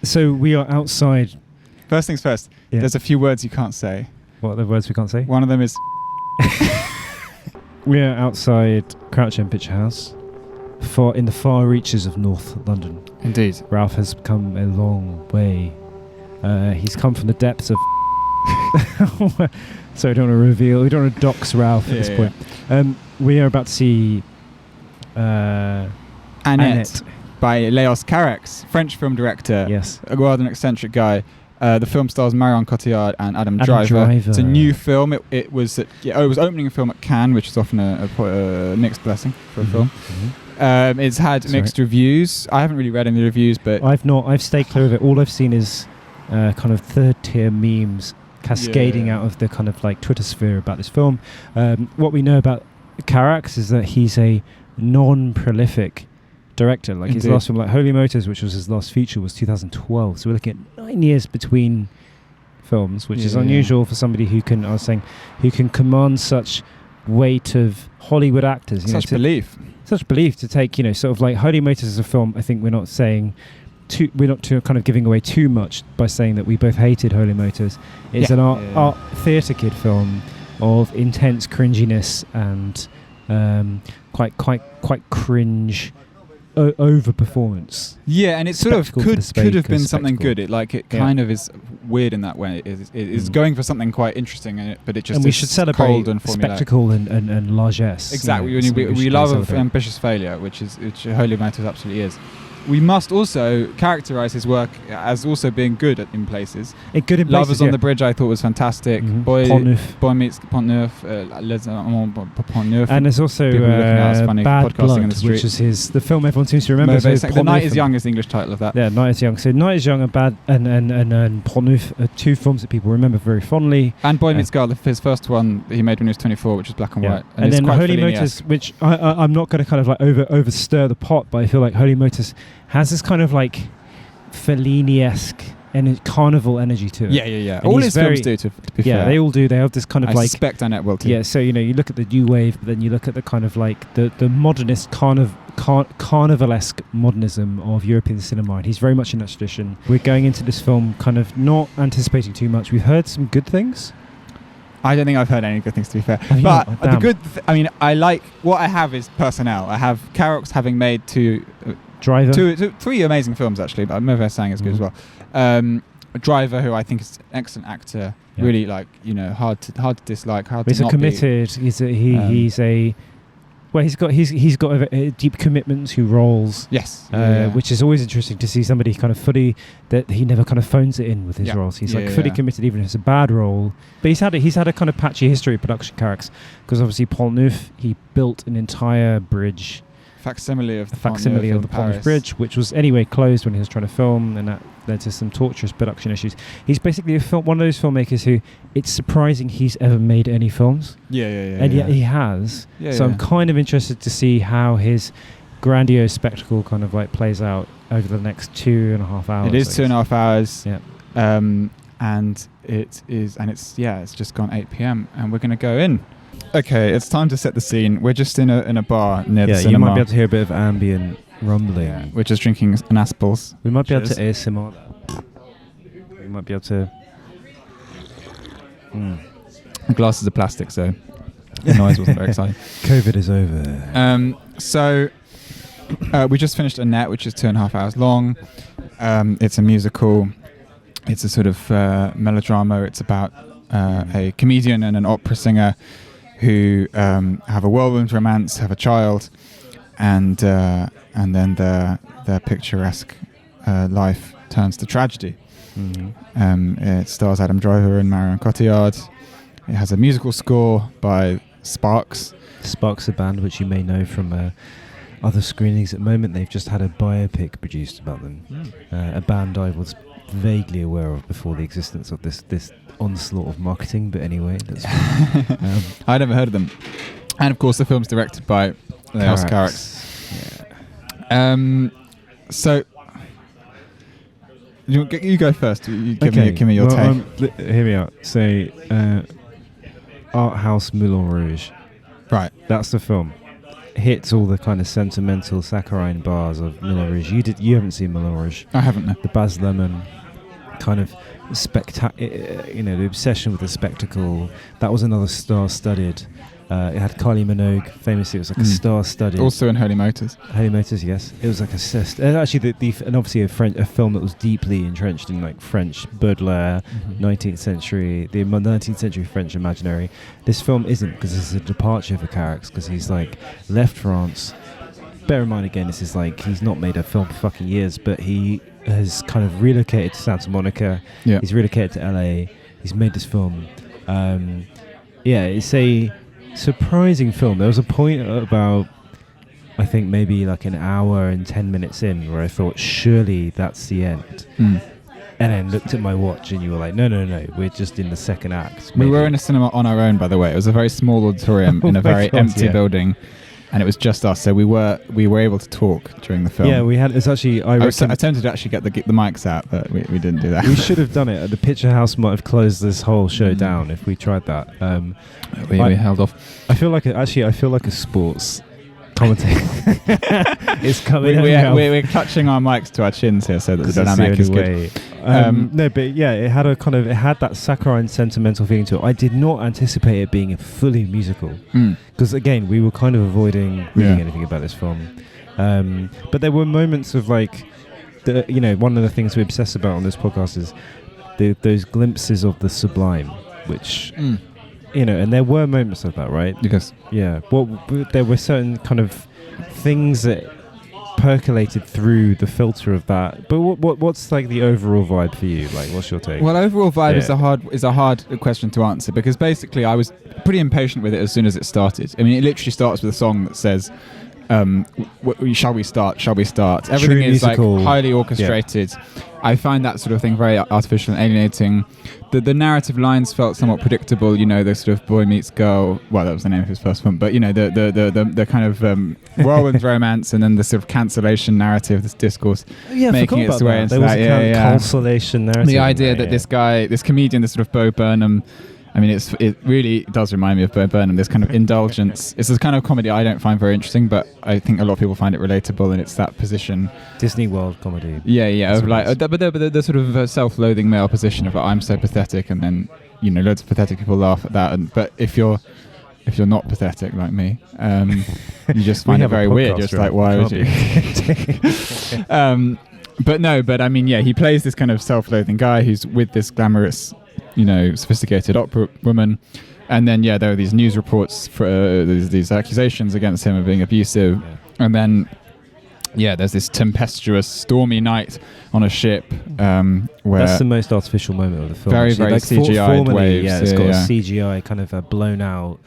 So we are outside. First things first. Yeah. There's a few words you can't say. What are the words we can't say? One of them is... We are outside Crouch End Picture House, in the far reaches of North London. Indeed. Ralph has come a long way. He's come from the depths of... So we don't want to reveal, we don't want to dox Ralph at this point. We are about to see Annette by Leos Carax, French film director. Yes. A rather an eccentric guy. The film stars Marion Cotillard and Adam Driver. It's a new film. It was opening a film at Cannes, which is often a mixed blessing for a film. Mm-hmm. It's had mixed reviews. I haven't really read any reviews, but I've stayed clear of it. All I've seen is kind of third-tier memes cascading out of the kind of like Twitter sphere about this film. What we know about Carax is that he's a non-prolific director. Like his last film, like Holy Motors, which was his last feature, was 2012. So we're looking at 9 years between films, which is unusual for somebody who can command such weight of Hollywood actors. Such belief to take, sort of like Holy Motors as a film. I think we're not kind of giving away too much by saying that we both hated Holy Motors. It's an art theatre kid film of intense cringiness and quite cringe over performance. Yeah, and it sort of could have been something good. It kind of is weird in that way. It's going for something quite interesting, but it just and we should celebrate cold and spectacle and largesse. Exactly. We love ambitious failure, which Holy Motors absolutely is. We must also characterise his work as also being good in places. Lovers on the Bridge, I thought, was fantastic. Mm-hmm. Boy Meets Pont Neuf, Les Amants Pont Neuf. And there's also Bad Blood, which is the film everyone seems to remember. The Night is Young is the English title of that. Yeah, Night is Young. So Night is Young and Bad and Pont Neuf are two films that people remember very fondly. And Boy Meets Girl, his first one that he made when he was 24, which was black and white. And then Holy Motors, which I'm not going to kind of like over stir the pot, but I feel like Holy Motors has this kind of like Fellini-esque and carnival energy to it. Yeah. All his films do, to be fair. Yeah, they all do. They have this kind of I suspect Annette will too. Yeah, so you look at the new wave, but then you look at the kind of like the modernist carnivalesque modernism of European cinema, and he's very much in that tradition. We're going into this film kind of not anticipating too much. We've heard some good things. I don't think I've heard any good things, to be fair. But the good I like what I have is personnel. I have Carax having made three amazing films, actually, but MacBeth sang is good as well. Driver, who I think is an excellent actor, really hard to dislike, he's not committed. He's got a deep commitment to roles. Yes, which is always interesting to see somebody kind of fully that he never kind of phones it in with his roles. He's fully committed, even if it's a bad role. But he's had a kind of patchy history of production, Carax, because obviously Pont Neuf, he built an entire bridge. Facsimile of the Pont Neuf Bridge, which was anyway closed when he was trying to film, and that led to some torturous production issues. He's basically one of those filmmakers who it's surprising he's ever made any films. And yet he has. So I'm kind of interested to see how his grandiose spectacle kind of like plays out over the next 2.5 hours. It is 2.5 hours. Yeah. And it's just gone 8 p.m. and we're going to go in. Okay, it's time to set the scene. We're just in a bar near the cinema. You might be able to hear a bit of ambient rumbling. Yeah, we're just drinking an Aspels. We might be able to ASMR that. We might be able to... The glasses are plastic, so the noise wasn't very exciting. COVID is over. So we just finished Annette, which is 2.5 hours long. It's a musical. It's a sort of melodrama. It's about a comedian and an opera singer who have a whirlwind romance, have a child, and then their picturesque life turns to tragedy. It stars Adam Driver and Marion Cotillard. It has a musical score by Sparks. Sparks, a band which you may know from other screenings at the moment. They've just had a biopic produced about them. A band I was vaguely aware of before the existence of this onslaught of marketing, but anyway, that's I'd never heard of them. And of course the film's directed by Leos Carax. So you go first. Give me your take. Hear me out. Say Art House Moulin Rouge. Right. That's the film. hits all the kind of sentimental saccharine bars of Moulin Rouge. You haven't seen Moulin Rouge. I haven't. No. The Baz Luhrmann kind of the obsession with the spectacle. That was another star-studded. It had Kylie Minogue. Famously, it was like a star-studded. Also in Holy Motors. Holy Motors, yes. It was like actually and obviously a film that was deeply entrenched in like French Baudelaire, 19th century, the 19th century French imaginary. This film isn't, because this is a departure for Carax, because he's like left France. Bear in mind again, this is like he's not made a film for fucking years, but he has kind of relocated to Santa Monica. Yeah. He's relocated to LA. He's made this film. It's a surprising film. There was a point about, I think maybe like an hour and 10 minutes in, where I thought, surely that's the end. And then looked at my watch, and you were like, no, we're just in the second act. Maybe. We were in a cinema on our own, by the way. It was a very small auditorium in a very empty building. And it was just us, so we were able to talk during the film. Yeah, we had. It's actually. I attempted to actually get the mics out, but we didn't do that. We should have done it. The Picture House might have closed this whole show down if we tried that. We held off. I feel like a sports commentator. It's coming. We're clutching our mics to our chins here, so that the dynamic is good. No, but yeah, it had that saccharine, sentimental feeling to it. I did not anticipate it being fully musical, because again, we were kind of avoiding reading anything about this film. But there were moments of like, one of the things we obsess about on this podcast is those glimpses of the sublime, which. And there were moments of that, right? Yes. Yeah. There were certain kind of things that percolated through the filter of that. But what's like the overall vibe for you? Like, what's your take? Well, overall vibe is a hard question to answer, because basically I was pretty impatient with it as soon as it started. I mean, it literally starts with a song that says, shall we start? Everything is musical, like highly orchestrated. Yeah. I find that sort of thing very artificial and alienating. The narrative lines felt somewhat predictable. The sort of boy meets girl. Well, that was the name of his first film. But the kind of whirlwind romance, and then the sort of cancellation narrative, this discourse making its way into that. Cancellation narrative. The idea that this comedian, this sort of Bo Burnham. I mean, it really does remind me of Bo Burnham, this kind of indulgence. It's this kind of comedy I don't find very interesting, but I think a lot of people find it relatable, and it's that position. Disney World comedy. Yeah. Of like, but the sort of self-loathing male position of like, I'm so pathetic, and then, loads of pathetic people laugh at that. But if you're not pathetic like me, you just find it very weird. Just like, why would you? But I mean, he plays this kind of self-loathing guy who's with this glamorous, sophisticated opera woman, and then there are these news reports for these accusations against him of being abusive, and then there's this tempestuous, stormy night on a ship, where that's the most artificial moment of the film. Very, very CGI'd waves. Yeah, it's got a CGI kind of a blown out,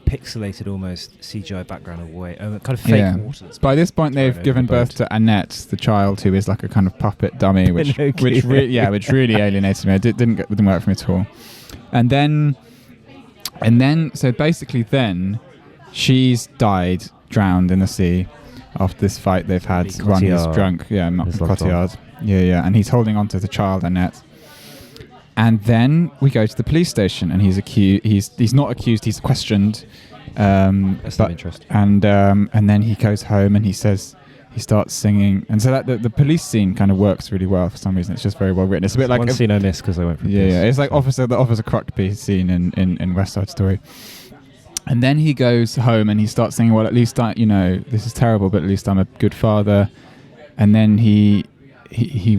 pixelated almost CGI background away, kind of fake waters. By this point, they've given birth to Annette, the child, who is like a kind of puppet dummy, which really alienated me. It didn't work for me at all. And then, so basically, then she's drowned in the sea after this fight they've had. One who's drunk, Cotillard, and he's holding on to the child, Annette. And then we go to the police station, and he's accused. He's not accused. He's questioned. That's not interesting. And then he goes home, and he starts singing, and so that the police scene kind of works really well for some reason. It's just very well written. It's a bit like one scene I missed because I went from It's like the Officer Crocby scene in West Side Story. And then he goes home and he starts saying, well, at least this is terrible, but at least I'm a good father. And then he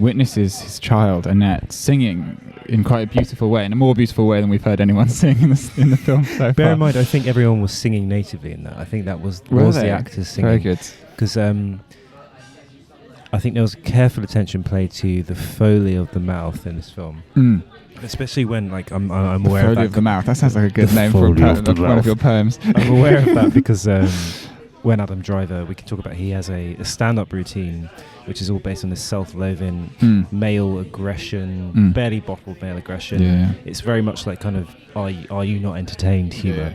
witnesses his child, Annette, singing in quite a beautiful way, in a more beautiful way than we've heard anyone sing in the film so far. Bear in mind, I think everyone was singing natively in that. I think that was the actors singing. Very good. Because I think there was careful attention paid to the foley of the mouth in this film. Especially when, like, I'm aware of that. Foley of the mouth. That sounds like a good name for one of your poems. I'm aware of that because when Adam Driver, we can talk about, he has a stand-up routine which is all based on this self-loathing, male aggression, barely bottled male aggression. Yeah. It's very much like kind of, are you not entertained humour.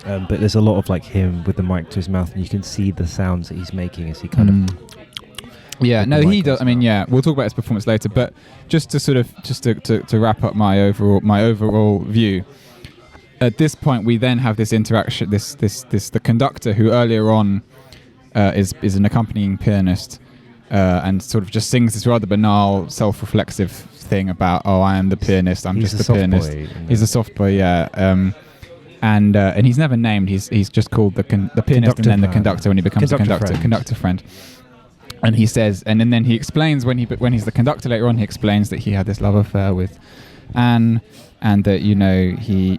Yeah. But there's a lot of like him with the mic to his mouth, and you can see the sounds that he's making as he kind of... Yeah, no, he does. I mean, we'll talk about his performance later, but just to sort of to wrap up my overall view, at this point, we then have this interaction. The conductor, who earlier on is an accompanying pianist, and sort of just sings this rather banal, self-reflexive thing about, "Oh, I am the pianist. I'm just the pianist." He's a soft boy, yeah. And he's never named. He's just called the pianist and then the conductor when he becomes a conductor friend. And he says, and then he explains when he's the conductor later on, he explains that he had this love affair with Anne, and that he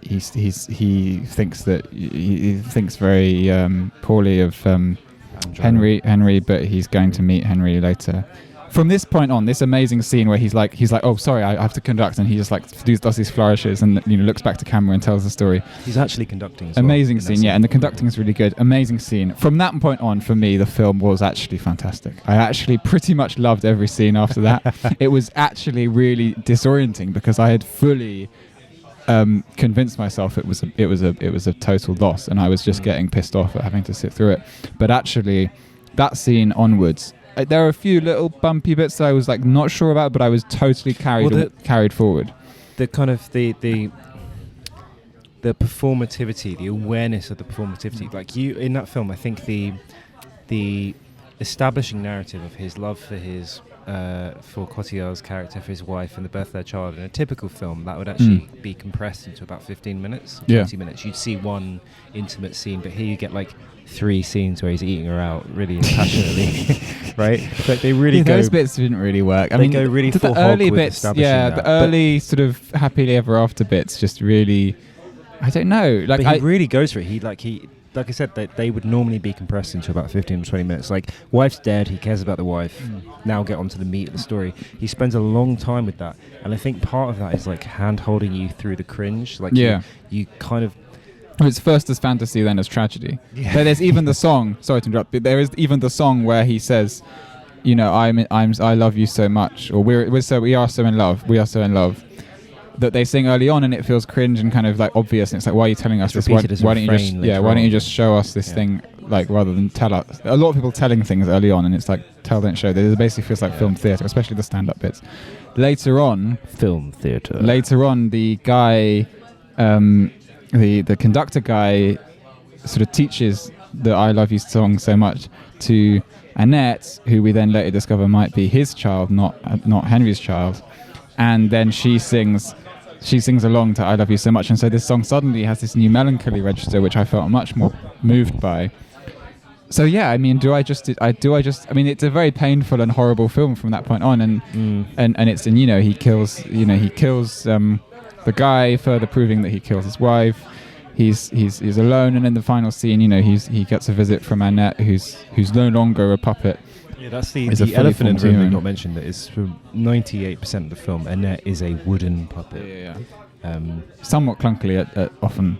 thinks very poorly of Henry, but he's going to meet Henry later. From this point on, this amazing scene where he's like, "Oh, sorry, I have to conduct," and he just like does these flourishes and looks back to camera and tells the story. He's actually conducting. Amazing scene, yeah, and the conducting is really good. Amazing scene. From that point on, for me, the film was actually fantastic. I actually pretty much loved every scene after that. It was actually really disorienting because I had fully convinced myself it was a total loss, and I was just getting pissed off at having to sit through it. But actually, that scene onwards. There are a few little bumpy bits that I was like not sure about, but I was totally carried forward. The kind of the performativity, the awareness of the performativity, like you in that film, I think the establishing narrative of his love for his for Cotillard's character, for his wife, and the birth of their child. In a typical film, that would actually be compressed into about 15 minutes, 20 minutes. You'd see one intimate scene, but here you get like 3 scenes where he's eating her out really passionately, right? Like they really go. Those bits didn't really work. They go really full the early hog with bits, establishing yeah, that. the early sort of happily ever after bits just really, I don't know. Like but he really goes for it. He like I said, they would normally be compressed into about 15 or 20 minutes. Like, wife's dead, he cares about the wife, now get on to the meat of the story. He spends a long time with that. And I think part of that is like hand-holding you through the cringe. Like, you kind of... It's first as fantasy, then as tragedy. Yeah. But there's even the song, sorry to interrupt, but there is even the song where he says, I love you so much, or we are so in love. That they sing early on, and it feels cringe and kind of like obvious, and it's like, why are you telling us this? Why don't you just show us this thing, like, rather than tell us? A lot of people telling things early on, and it's like tell, don't show. It basically feels like film theatre, especially the stand-up bits. Later on, film theatre. Later on, the guy, the conductor guy, sort of teaches the "I Love You" song so much to Annette, who we then later discover might be his child, not Henry's child, and then she sings along to "I Love You So Much," and so this song suddenly has this new melancholy register, which I felt much more moved by. So yeah, I mean, I mean, it's a very painful and horrible film from that point on, and it's, and he kills the guy, further proving that he kills his wife. He's alone, and in the final scene, he gets a visit from Annette, who's no longer a puppet. Yeah, that's the elephant in the room we've not mentioned. That is for 98% of the film, Annette is a wooden puppet. Yeah. Somewhat clunkily at often.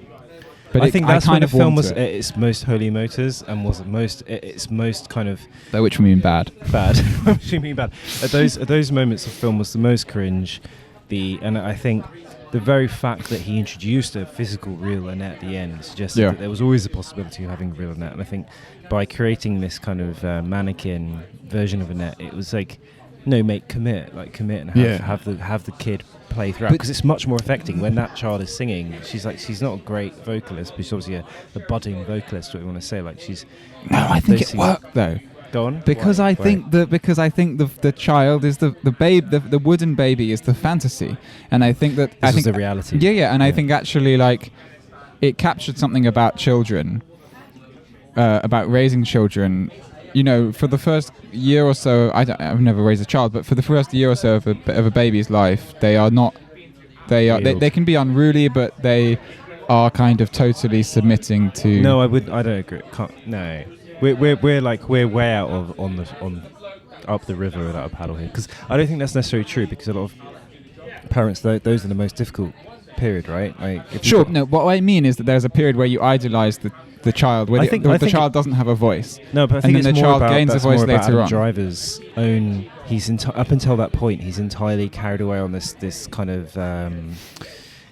But I think that's when the film was at its most holy motors and was its most kind of... By which we mean bad. Bad. Which we mean bad. At those moments of film was the most cringe. And I think the very fact that he introduced a physical real Annette at the end suggested that there was always a possibility of having a real Annette. And I think by creating this kind of mannequin version of Annette, it was like, no, mate, commit and have the kid play throughout, because it's much more affecting when that child is singing. She's not a great vocalist, but she's obviously a budding vocalist, what we want to say. Like she's... No, I think it worked though. Go on. Because I think the child is the babe, the wooden baby is the fantasy, and I think that this is the reality. Yeah, and I think actually like it captured something about children, about raising children. For the first year or so, I've never raised a child, but for the first year or so of a baby's life, they can be unruly, but they are kind of totally submitting to. No, I don't agree. No. We're way out of on up the river without a paddle here, because I don't think that's necessarily true, because a lot of parents, those are the most difficult period, right? Sure. No, what I mean is that there's a period where you idolize the child, where the child doesn't have a voice. No, but I think and then the child gains a voice later on. Driver's own. He's up until that point, he's entirely carried away on this kind of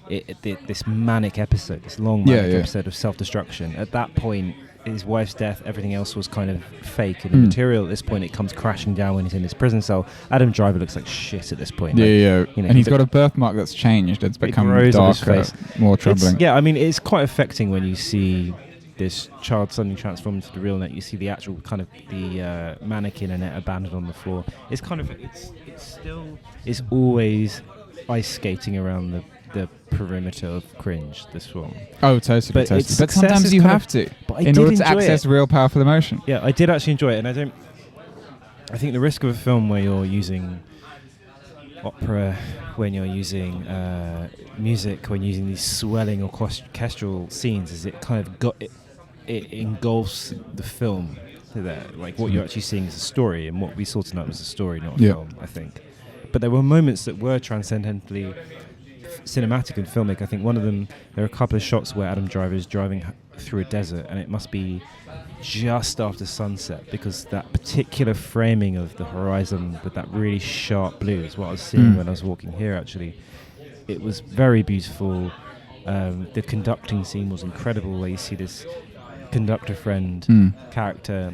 this manic episode, this long manic episode of self-destruction. At that point, his wife's death, everything else was kind of fake and immaterial. At this point, it comes crashing down when he's in his prison cell. Adam Driver looks like shit at this point. You know, and he's got a birthmark that's changed. It's become darker, more troubling. I mean, it's quite affecting when you see this child suddenly transformed into the real Annette. You see the actual kind of the mannequin Annette abandoned on the floor. It's kind of it's always ice skating around the perimeter of cringe, this film. Oh, totally. But sometimes you have to in order to access real powerful emotion. Yeah, I did actually enjoy it, and I think the risk of a film where you're using opera, when you're using music, when you're using these swelling orchestral scenes, is it kind of it engulfs the film. Like what you're actually seeing is a story, and what we saw tonight was a story, not a film, I think. But there were moments that were transcendently cinematic and filmic. I think one of them, there are a couple of shots where Adam Driver is driving through a desert, and it must be just after sunset, because that particular framing of the horizon with that really sharp blue is what I was seeing when I was walking here, actually. It was very beautiful. The conducting scene was incredible, where you see this conductor friend character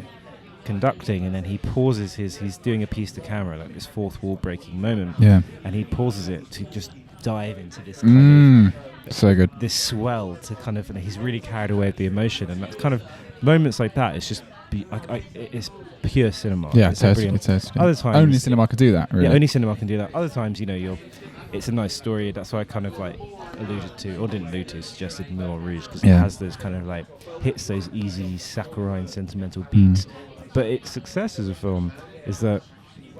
conducting, and then he pauses he's doing a piece to camera, like this fourth wall breaking moment, and he pauses it to just dive into this kind of so good, this swell to kind of, and he's really carried away with the emotion, and that's kind of moments like that. It's just it's pure cinema. Yeah, it's totally. Other times only cinema could do that. Really. Yeah, only cinema can do that. Other times, it's a nice story. That's why I kind of like alluded to, or didn't allude to, suggested Moulin Rouge, because it has those kind of like hits those easy saccharine sentimental beats. But its success as a film is that,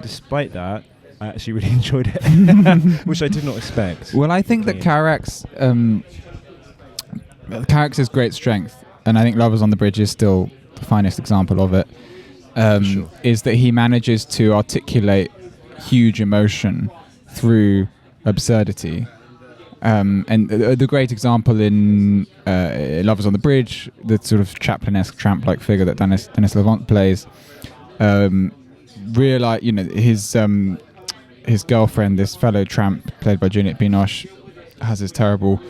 despite that, I actually really enjoyed it, which I did not expect. Well, I think that Carrack's great strength, and I think Lovers on the Bridge is still the finest example of it, is that he manages to articulate huge emotion through absurdity. And the great example in Lovers on the Bridge, the sort of Chaplin-esque tramp-like figure that Denis Lavant plays, his girlfriend, this fellow tramp played by Juliette Binoche, has this terrible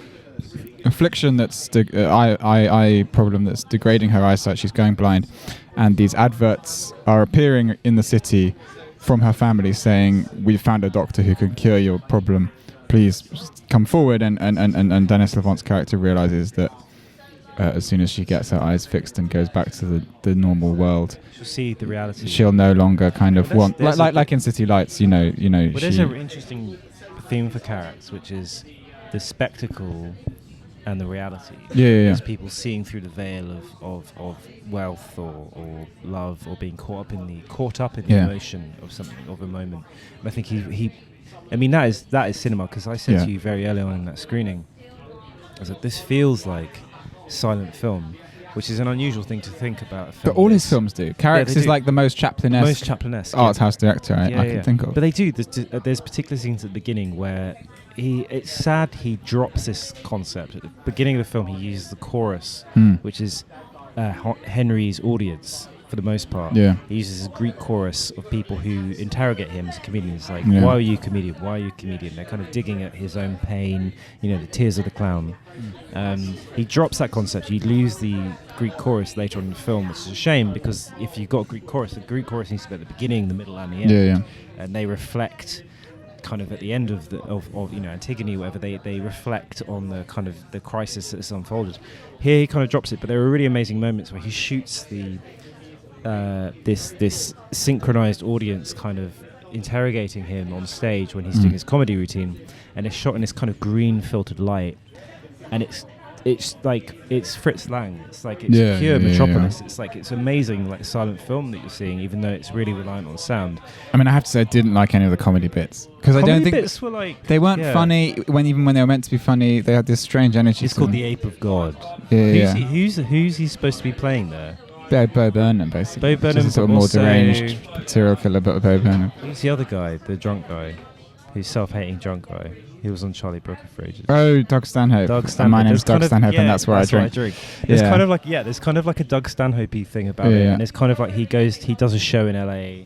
affliction that's eye problem that's degrading her eyesight. She's going blind, and these adverts are appearing in the city from her family saying, "We've found a doctor who can cure your problem. Please come forward." And Denis Lavant's character realizes that as soon as she gets her eyes fixed and goes back to the normal world, she'll see the reality. She'll no longer kind of want, like in City Lights, you know. Well, there's an interesting theme for Carrack's, which is the spectacle and the reality. There's people seeing through the veil of wealth or love, or being caught up in the emotion of something, of a moment. And I think that is cinema, because I said to you very early on in that screening, I was like, this feels like silent film, which is an unusual thing to think about a film. But all his films do. Carrack's is like the most Chaplin-esque art house director I can think of. But they do. There's particular scenes at the beginning where it's sad he drops this concept. At the beginning of the film, he uses the chorus, which is Henry's audience for the most part. He uses a Greek chorus of people who interrogate him as a comedian. It's like, why are you a comedian? Why are you a comedian? They're kind of digging at his own pain, the tears of the clown. He drops that concept. You lose the Greek chorus later on in the film, which is a shame, because if you've got a Greek chorus, the Greek chorus needs to be at the beginning, the middle, and the end. And they reflect kind of at the end of Antigone, whatever, they reflect on the kind of the crisis that's unfolded. Here he kind of drops it, but there are really amazing moments where he shoots the this synchronized audience kind of interrogating him on stage when he's doing his comedy routine, and it's shot in this kind of green filtered light, and it's like it's Fritz Lang. It's like it's pure Metropolis. It's like it's amazing, like silent film that you're seeing, even though it's really reliant on sound. I mean, I have to say, I didn't like any of the comedy bits, because I don't think bits were like, they weren't funny. Even when they were meant to be funny, they had this strange energy. It's called The Ape of God. Who's he supposed to be playing there? Bo Burnham, basically. Bo Burnham, sort of more deranged serial killer, but Bo Burnham. Who's the other guy, the drunk guy, who's self-hating drunk guy? He was on Charlie Brooker for ages. Oh, Doug Stanhope. And my name's Doug Stanhope, and that's where I drink. There's kind of like there's kind of like a Doug Stanhope-y thing about it, and it's kind of like he does a show in LA,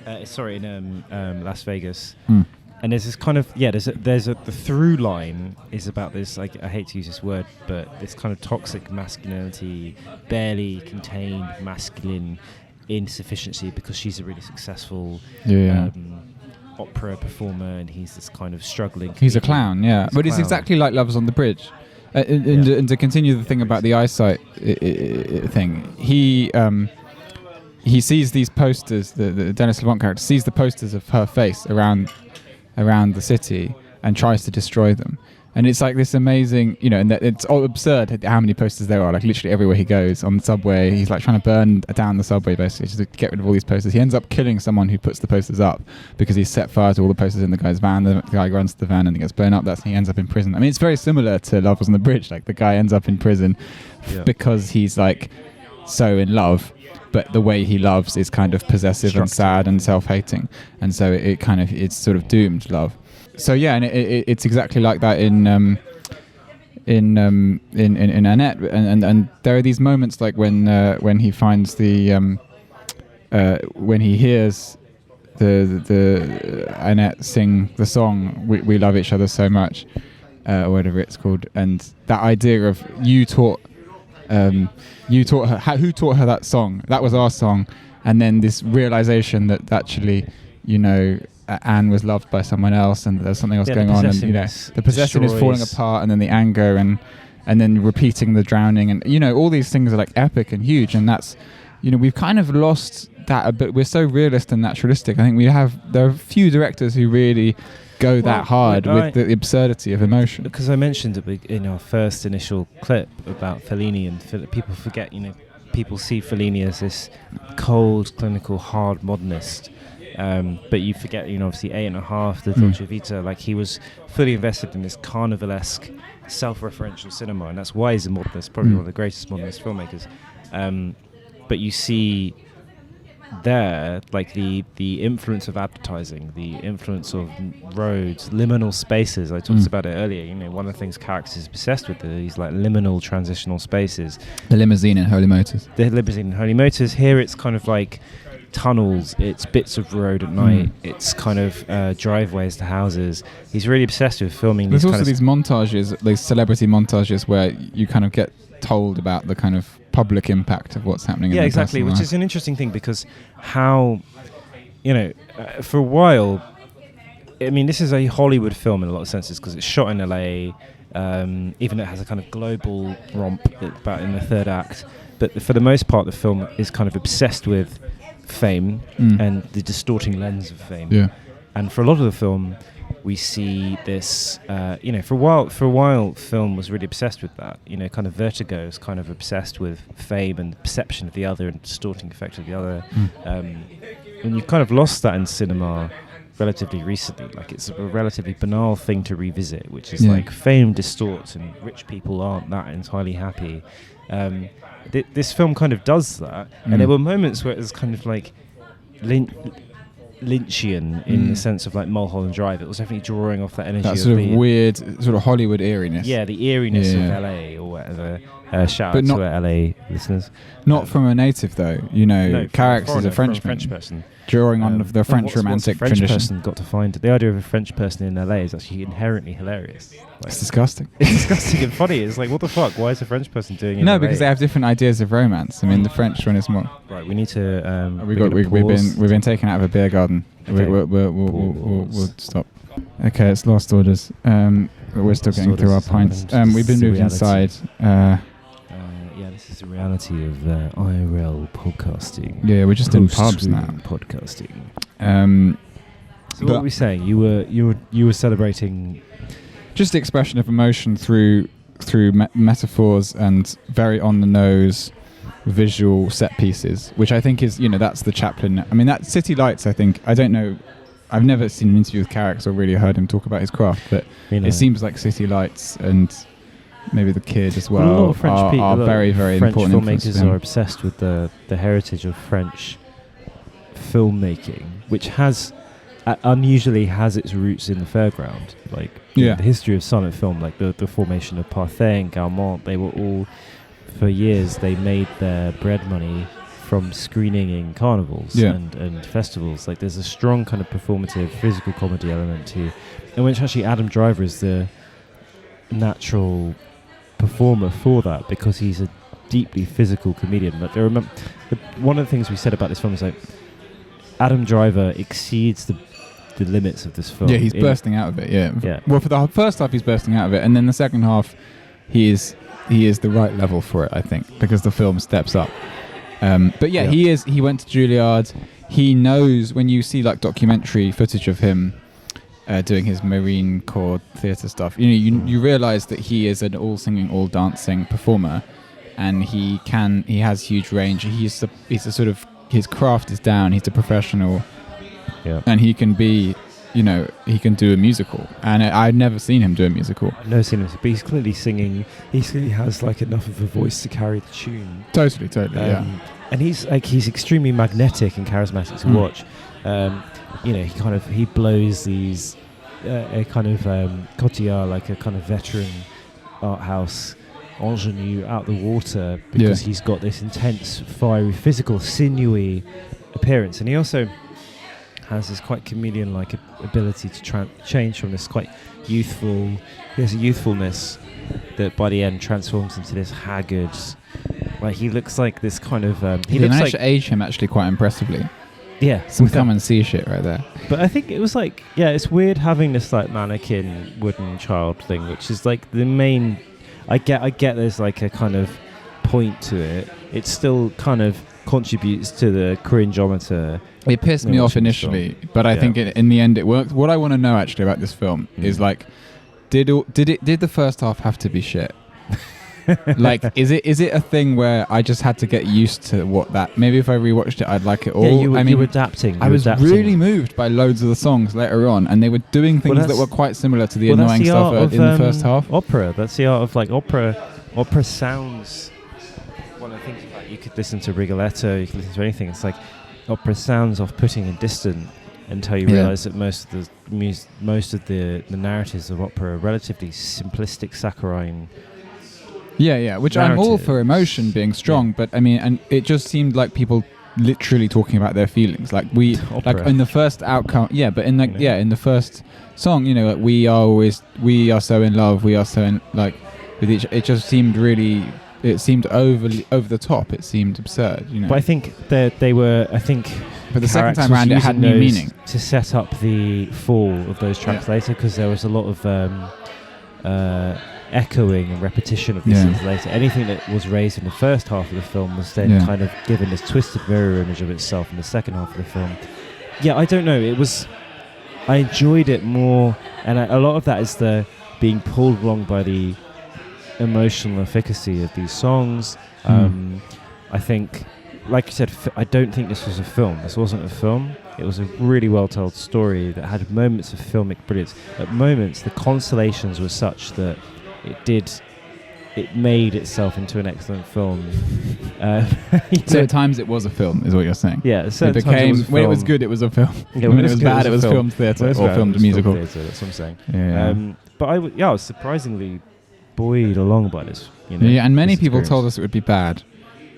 in Las Vegas, and there's this kind of the through line is about this, like, I hate to use this word, but this kind of toxic masculinity, barely contained masculine insufficiency, because she's a really successful opera performer, and he's this kind of struggling comedian. He's a clown, yeah. But it's exactly like Lovers on the Bridge. And to continue the thing about the eyesight thing, he sees these posters, the Dennis Levant character sees the posters of her face around the city and tries to destroy them. And it's like this amazing, and it's all absurd how many posters there are, like literally everywhere he goes. On the subway, he's like trying to burn down the subway basically just to get rid of all these posters. He ends up killing someone who puts the posters up because he's set fire to all the posters in the guy's van. The guy runs to the van and he gets blown up. He ends up in prison. I mean, it's very similar to Lovers on the Bridge. Like, the guy ends up in prison because he's like so in love, but the way he loves is kind of possessive and sad and self-hating, and so it's sort of doomed love. So yeah, and it's exactly like that in Annette, and there are these moments like when he finds when he hears the Annette sing the song "We Love Each Other So Much," or whatever it's called, and that idea of you taught her, who taught her that song? That was our song, and then this realization that actually, Anne was loved by someone else, and there's something else going on, and the possession is falling apart, and then the anger, and then repeating the drowning, and all these things are like epic and huge, and that's we've kind of lost that a bit. We're so realist and naturalistic. I think there are few directors who really go that hard with the absurdity of emotion. Because I mentioned in our first initial clip about Fellini, and people forget, people see Fellini as this cold, clinical, hard modernist. But you forget, obviously 8.5, the Dolce Vita, like, he was fully invested in this carnivalesque, self-referential cinema, and that's why he's a modernist, probably one of the greatest modernist filmmakers. But you see there, like, the influence of advertising, the influence of roads, liminal spaces. I talked about it earlier. One of the things Carrick's is obsessed with, these like liminal transitional spaces. The limousine in Holy Motors. Here it's kind of like tunnels, it's bits of road at night, it's kind of driveways to houses. He's really obsessed with filming. There's also these montages, these celebrity montages, where you kind of get told about the kind of public impact of what's happening. Yeah, exactly, which is an interesting thing, because how, for a while, I mean, this is a Hollywood film in a lot of senses, because it's shot in LA, even it has a kind of global romp about in the third act, but for the most part the film is kind of obsessed with fame and the distorting lens of fame. Yeah. And for a lot of the film, we see this. For a while, film was really obsessed with that. Kind of Vertigo is kind of obsessed with fame and perception of the other and distorting effect of the other. And you've kind of lost that in cinema relatively recently. Like, it's a relatively banal thing to revisit, which is like fame distorts and rich people aren't that entirely happy. This film kind of does that, and there were moments where it was kind of like Lynchian in the sense of like Mulholland Drive. It was definitely drawing off that energy. That sort of weird, sort of Hollywood eeriness. Yeah, the eeriness of LA or whatever. Shout out to our LA listeners. Not from a native though. No, Carrick's is a Frenchman. French person. Drawing on the French romantic tradition. French person got to find the idea of a French person in LA is actually inherently hilarious. Like, it's disgusting. It's disgusting and funny. It's like, what the fuck? Why is a French person doing it? No, because they have different ideas of romance. I mean, the French one is more. Right, we need to. We've been taken out of a beer garden. Okay. We'll stop. Okay, it's Lost Orders. We're still getting through our pints. We've been moved inside. This is the reality of IRL podcasting. Yeah, we're just in pubs now. Podcasting. So what were we saying? You were celebrating just the expression of emotion through metaphors and very on the nose visual set pieces, which I think is that's the Chaplin. I mean, that City Lights. I think I don't know. I've never seen an interview with Carrick or really heard him talk about his craft, but it seems like City Lights and maybe The Kid as well. A lot of French people are very, very French important. Filmmakers are obsessed with the heritage of French filmmaking, which unusually has its roots in the fairground. Like the history of silent film, like the formation of Pathé and Gaumont, they were all, for years, they made their bread money from screening in carnivals and festivals. Like there's a strong kind of performative physical comedy element to, and which actually Adam Driver is the natural performer for that, because he's a deeply physical comedian. Like one of the things we said about this film is like Adam Driver exceeds the limits of this film. Yeah, he's bursting out of it. Yeah. Well, for the first half, he's bursting out of it, and then the second half, he is the right level for it, I think, because the film steps up. But he is. He went to Juilliard. He knows, when you see like documentary footage of him doing his Marine Corps theatre stuff, you realise that he is an all singing, all dancing performer, and he has huge range. He's a sort of, his craft is down. He's a professional. Yeah. And he can be, he can do a musical. And I'd never seen him do a musical. I've never seen him, but he's clearly singing. He clearly has like enough of a voice to carry the tune. Totally, yeah. And he's extremely magnetic and charismatic to watch. He blows these a kind of cotillard, like a kind of veteran art house ingenue out the water, because he's got this intense, fiery, physical, sinewy appearance. And he also has this quite chameleon-like ability to change from this quite youthful. He has a youthfulness that by the end transforms into this haggard. Like he looks like this kind of. He looks like to age him actually quite impressively. Yeah, some come and see shit right there. But I think it was like, it's weird having this like mannequin wooden child thing, which is like the main. I get. There's like a kind of point to it. It still kind of contributes to the cringeometer. It pissed me off initially, but I think in the end it worked. What I want to know actually about this film is like, did the first half have to be shit? Like, is it a thing where I just had to get used to what that? Maybe if I rewatched it, I'd like it all. Yeah, you were adapting. I was really moved by loads of the songs later on, and they were doing things that were quite similar to the annoying stuff in the first half. Opera. That's the art of like opera. Opera sounds. One of the things about, you could listen to Rigoletto, you could listen to anything. It's like opera sounds off-putting and distant until you realise that most of the narratives of opera are relatively simplistic, saccharine. Yeah, which narrative. I'm all for emotion being strong, but I mean, and it just seemed like people literally talking about their feelings. Like like in the first outcome, but in in the first song, like we are so in love, we are so in like with each. It just seemed really. It seemed over the top. It seemed absurd, But I think that they were. But the second time around, it had new meaning to set up the fall of those tracks later, because there was a lot of echoing and repetition of these things later. Anything that was raised in the first half of the film was then kind of given this twisted mirror image of itself in the second half of the film. Yeah, I don't know. I enjoyed it more, and a lot of that is the being pulled along by the emotional efficacy of these songs. I think, like you said, I don't think this was a film. This wasn't a film. It was a really well told story that had moments of filmic brilliance. At moments, the constellations were such that it made itself into an excellent film. So at times it was a film, is what you're saying? Yeah, it became, when it was good, it was a film. Yeah, when it was bad, it was filmed theatre or filmed musical. That's what I'm saying. Yeah. But I was surprisingly buoyed along by this. And many people told us it would be bad.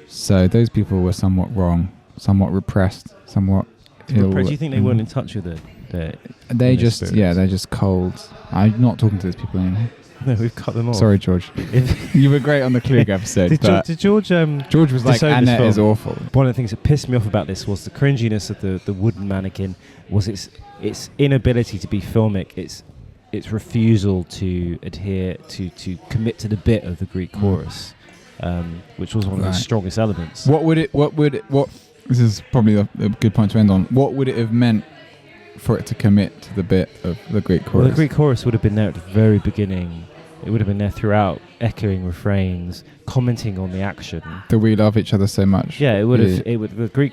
So those people were somewhat wrong, somewhat repressed, somewhat ill. Do you think they weren't in touch with it? They're just cold. I'm not talking to those people anymore. No, we've cut them off. Sorry, George. You were great on the Klug episode. Did George? George was like, Annette is awful. One of the things that pissed me off about this was the cringiness of the wooden mannequin. Was its inability to be filmic. Its refusal to adhere to commit to the bit of the Greek chorus, which was one of the strongest elements. This is probably a good point to end on. What would it have meant for it to commit to the bit of the Greek chorus? Well, the Greek chorus would have been there at the very beginning. It would have been there throughout, echoing refrains, commenting on the action. That we love each other so much. Yeah, it would have. It would. The Greek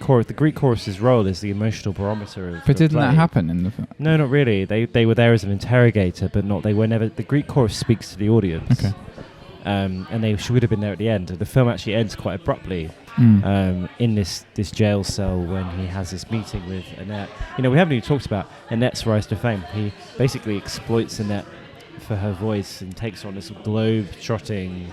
chorus's role is the emotional barometer of. But didn't that happen in the film? No, not really. They were there as an interrogator, but not. They were never. The Greek chorus speaks to the audience. Okay. And they would have been there at the end. The film actually ends quite abruptly in this jail cell when he has this meeting with Annette. We haven't even talked about Annette's rise to fame. He basically exploits Annette for her voice and takes on this globe-trotting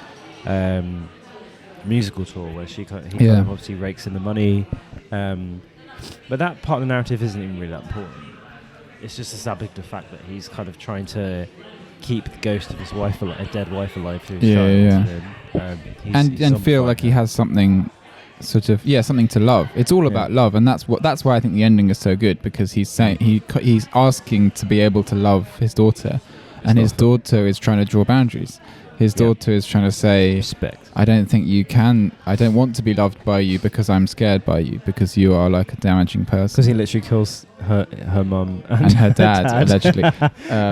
musical tour where he kind of obviously rakes in the money, but that part of the narrative isn't even really that important. It's just established the fact that he's kind of trying to keep the ghost of his wife, a dead wife, alive through his child. And feel like he has something, sort of something to love. It's all about love, and that's why I think the ending is so good, because he's saying he's asking to be able to love his daughter, and his daughter is trying to draw boundaries. His daughter is trying to say, respect. I don't think you can. I don't want to be loved by you because I'm scared by you, because you are like a damaging person. Because he literally kills her mum and her dad, allegedly.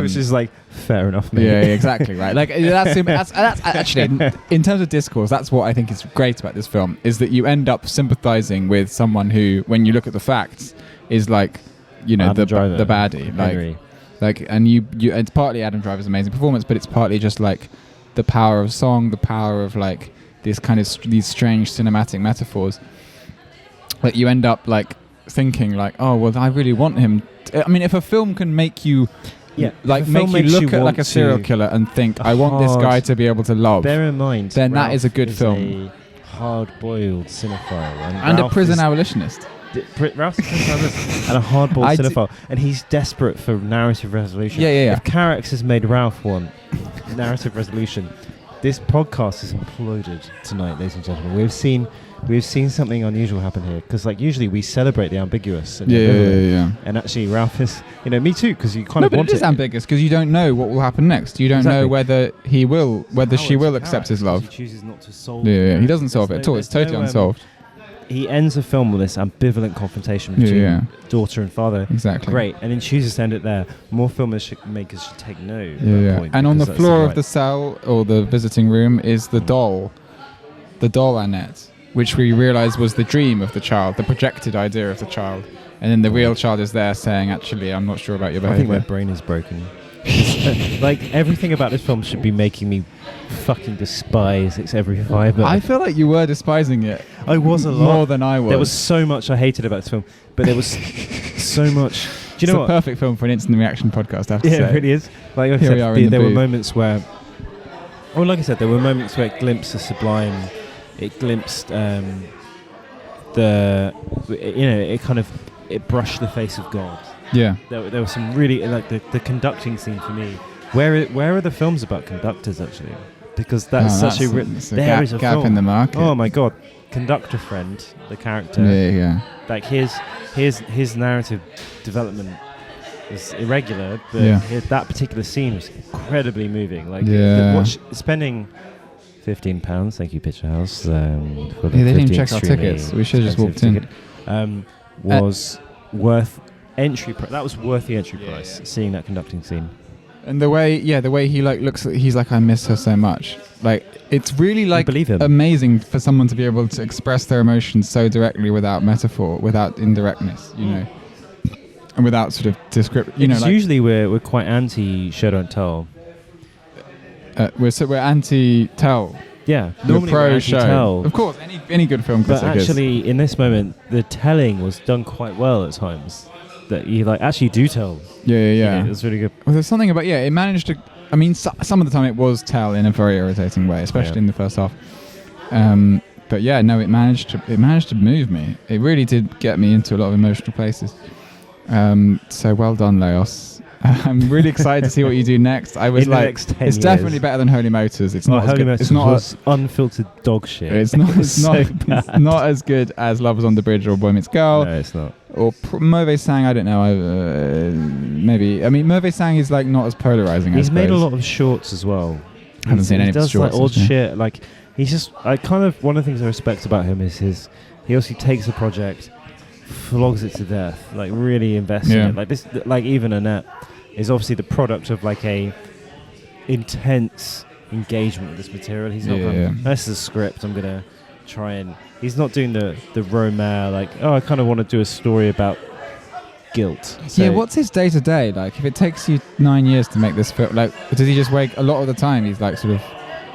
Which is like fair enough, maybe. Yeah, exactly right. Like that's actually in terms of discourse, that's what I think is great about this film, is that you end up sympathizing with someone who, when you look at the facts, is like, the baddie, and you it's partly Adam Driver's amazing performance, but it's partly just like the power of song, the power of like this kind of these strange cinematic metaphors. Like you end up like thinking like, oh well, I really want him. I mean, if a film can make you make you look at like a serial killer and think, I want this guy to be able to love. Bear in mind, then Ralph that is a good film. A hard-boiled cinephile and a prison abolitionist. Ralph's a prison abolitionist and a hard-boiled cinephile, and he's desperate for narrative resolution. If Carax has made Ralph want narrative resolution, this podcast is imploded tonight, ladies and gentlemen. We've seen something unusual happen here, because like usually we celebrate the ambiguous. And and actually Ralph is, me too, because you kind of want it. It is ambiguous because you don't know what will happen next. You don't know whether she will accept his love. He chooses not to solve he doesn't solve it at all. It's totally unsolved. He ends the film with this ambivalent confrontation between daughter and father. Exactly. Great. And then chooses to end it there. More filmmakers should take note. Point, and on the floor of the cell or the visiting room is the doll Annette, which we realised was the dream of the child, the projected idea of the child. And then the real child is there saying, actually, I'm not sure about your behaviour. I think my brain is broken. Like, everything about this film should be making me fucking despise its every fibre. I feel like you were despising it. I was a lot. More than I was. There was so much I hated about this film, but there was so much... Do you know what? It's a perfect film for an instant reaction podcast, I have to say. Yeah, it really is. Like I Here said, we are there were moments where... Well, like I said, there were moments where it glimpsed the sublime. It glimpsed it brushed the face of God. Yeah. There was some really, like the conducting scene for me. Where are the films about conductors actually? Because that's there is a gap film in the market. Oh my God, Conductor Friend, the character. Yeah. Like his narrative development was irregular, but that particular scene was incredibly moving. Like spending £15, thank you Picture House. For the they didn't even check our tickets. We should have just walked in. Was worth entry. That was worth the entry price. Seeing that conducting scene. And the way he like looks, he's like, I miss her so much. Like it's really like amazing for someone to be able to express their emotions so directly without metaphor, without indirectness, and without sort of description. Usually we're quite anti show don't tell. We're anti tell. Yeah, normally pro show. Of course, any good film critic. But actually, in this moment, the telling was done quite well at times. That you like actually do tell. Yeah. It was really good. Well, there's something about it managed to. I mean, some of the time it was tell in a very irritating way, especially in the first half. But it managed to move me. It really did get me into a lot of emotional places. So well done, Leos. I'm really excited to see what you do next. I was like, it's definitely better than Holy Motors. It's not as good. It's not unfiltered dog shit. It's not. It's not as good as Lovers on the Bridge or Boy Meets Girl. No, it's not. Or Mauvais Sang. I don't know. Maybe. I mean, Mauvais Sang is like not as polarizing. He's made a lot of shorts as well. I haven't seen any of his shorts. He does like odd shit. Like he's just. One of the things I respect about him is he also takes a project, flogs it to death, like really invests in it. Like this. Like even Annette is obviously the product of like a intense engagement with this material. He's not going, this is a script, I'm gonna try and he's not doing the romance like, I kind of want to do a story about guilt. So what's his day to day like? If it takes you 9 years to make this film, like does he just wake a lot of the time he's like sort of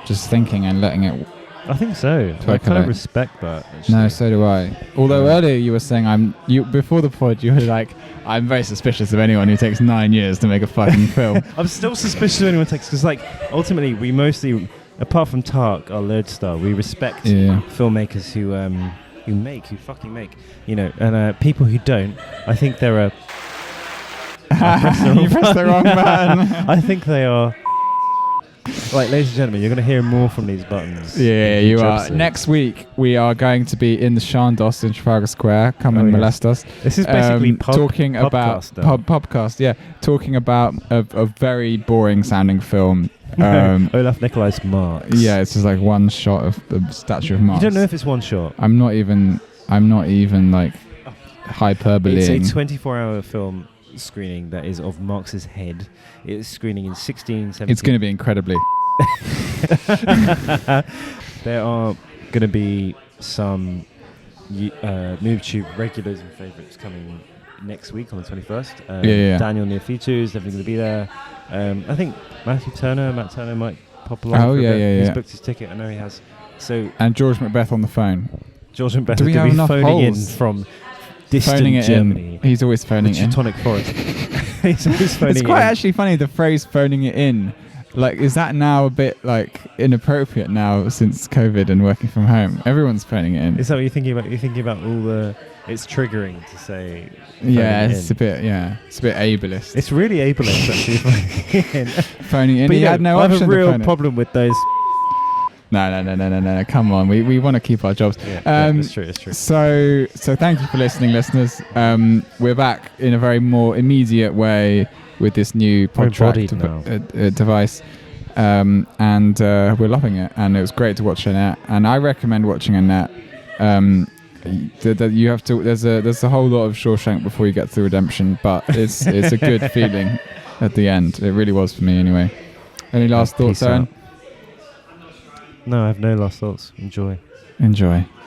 just thinking and letting it? I think so. I kind of respect that actually. No, so do I. Although earlier you were saying before the pod you were like, I'm very suspicious of anyone who takes 9 years to make a fucking film. I'm still suspicious of anyone who takes, because like ultimately we mostly apart from Tark, our lodestar, we respect filmmakers who fucking make, and people who don't. I think there are. You pressed the wrong button. I think they are. Right, ladies and gentlemen, you're going to hear more from these buttons. Yeah, you are. Next week, we are going to be in the Shandos in Trafalgar Square. Come and molest us. This is basically talking about podcast. Yeah, talking about a very boring sounding film. Olaf Nicolai's Marx. Yeah, it's just like one shot of the statue of Marx. You don't know if it's one shot. I'm not even like hyperbole. It's a 24-hour film screening that is of Marx's head. It's screening in 16, 17. It's going to be incredibly. There are going to be some MoveTube regulars and favourites coming next week on the 21st. Daniel Neofetou is definitely going to be there. I think Matt Turner might pop along. Oh, yeah. He's booked his ticket. I know he has. So and George MacBeth on the phone. George MacBeth Do we have enough phoning holes? in from distant Germany. He's always phoning in. Teutonic Forest. He's always phoning in. It's quite actually funny, the phrase phoning it in. Like, is that now a bit like inappropriate now since COVID and working from home? Everyone's phoning it in. Is that what you're thinking about? You're thinking about all the... It's triggering to say... Yeah, it's a bit ableist. It's really ableist, actually, phoning in. Phoning in. But you had no I have option a real to phone problem with those... No. Come on. We want to keep our jobs. Yeah, it's true. So thank you for listening, listeners. We're back in a very more immediate way with this new podcast device. And we're loving it. And it was great to watch Annette. And I recommend watching Annette. You have to. There's a whole lot of Shawshank before you get to Redemption, but it's a good feeling at the end. It really was for me, anyway. Any last thoughts, Owen? No, I have no last thoughts. Enjoy.